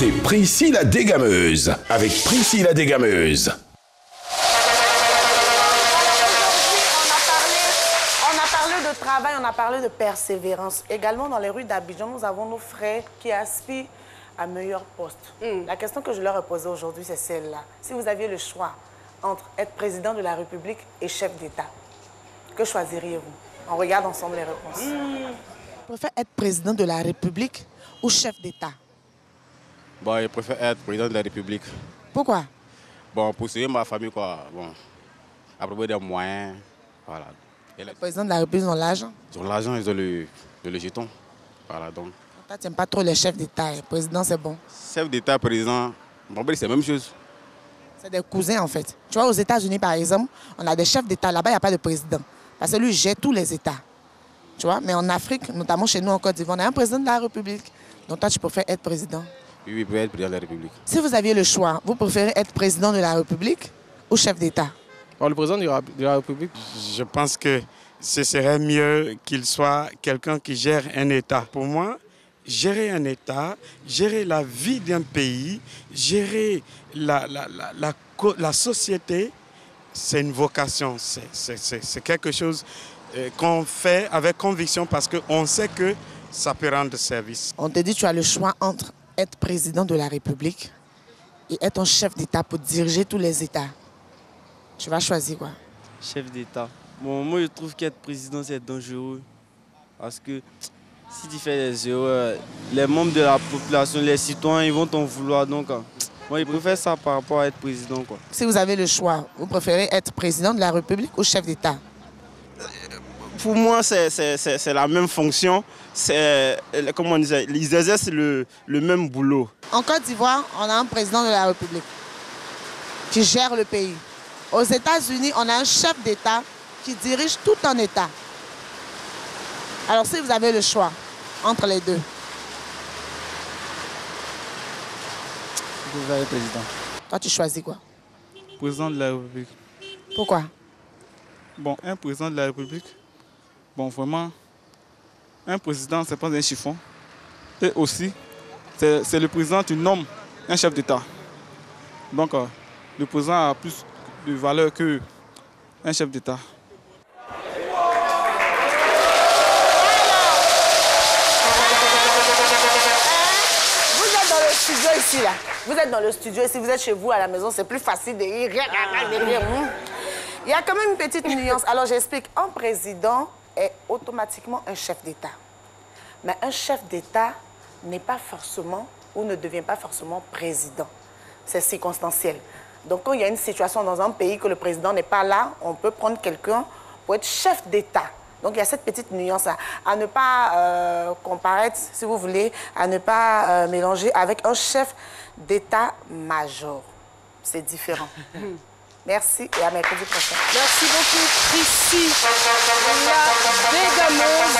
c'est Priscille la dégameuse, avec Priscille la dégameuse. On a parlé de travail, on a parlé de persévérance. Également, dans les rues d'Abidjan, nous avons nos frères qui aspirent à meilleur poste. La question que je leur ai posée aujourd'hui, c'est celle-là. Si vous aviez le choix entre être président de la République et chef d'État, que choisiriez-vous? On regarde ensemble les réponses. Vous préférez être président de la République ou chef d'État? Bon, je préfère être président de la République. Pourquoi? Bon, pour suivre ma famille, quoi. Bon, à propos des moyens, voilà. Et Le président de la République, ils ont l'argent. ils ont l'argent, ils ont le jeton. Voilà, donc. Toi, tu n'aimes pas trop les chefs d'État. Le président, c'est bon. Chef d'État, président, bon, c'est la même chose. C'est des cousins, en fait. Tu vois, aux États-Unis, par exemple, on a des chefs d'État. Là-bas, il n'y a pas de président. Parce que lui, il gère tous les États. Tu vois, mais en Afrique, notamment chez nous en Côte d'Ivoire, on a un président de la République. Donc toi, tu préfères être président. Oui, oui, pour être président de la République. Si vous aviez le choix, vous préférez être président de la République ou chef d'État? Alors, le président de la République. Je pense que ce serait mieux qu'il soit quelqu'un qui gère un État. Pour moi, gérer un État, gérer la vie d'un pays, gérer la société, c'est une vocation. C'est quelque chose qu'on fait avec conviction parce qu'on sait que ça peut rendre service. On te dit tu as le choix entre être président de la République et être un chef d'État pour diriger tous les États. Tu vas choisir quoi? Chef d'État. Bon, moi, je trouve qu'être président, c'est dangereux. Parce que si tu fais des erreurs, les membres de la population, les citoyens, ils vont t'en vouloir. Donc, moi, je préfère ça par rapport à être président, quoi. Si vous avez le choix, vous préférez être président de la République ou chef d'État? Pour moi, c'est la même fonction. Comment on disait, ils exercent le même boulot. En Côte d'Ivoire, on a un président de la République qui gère le pays. Aux États-Unis, on a un chef d'État qui dirige tout un État. Alors, si vous avez le choix entre les deux. Vous préférez président. Toi, tu choisis quoi? Président de la République. Pourquoi? Bon, un président de la République, bon, vraiment, un président, c'est pas un chiffon. Et aussi, c'est le président qui nomme un chef d'État. Donc, le président a plus de valeur qu'un chef d'État. Vous êtes dans le studio ici, là. Vous êtes dans le studio ici, vous êtes chez vous à la maison, c'est plus facile de rire. Il y a quand même une petite nuance. Alors, j'explique. Un président est automatiquement un chef d'État. Mais un chef d'État n'est pas forcément ou ne devient pas forcément président. C'est circonstanciel. Donc, quand il y a une situation dans un pays que le président n'est pas là, on peut prendre quelqu'un pour être chef d'État. Donc, il y a cette petite nuance à ne pas comparaître, si vous voulez, à ne pas mélanger avec un chef d'État-major. C'est différent. Merci et à mercredi prochain. Merci beaucoup, Priscille la dégameuse.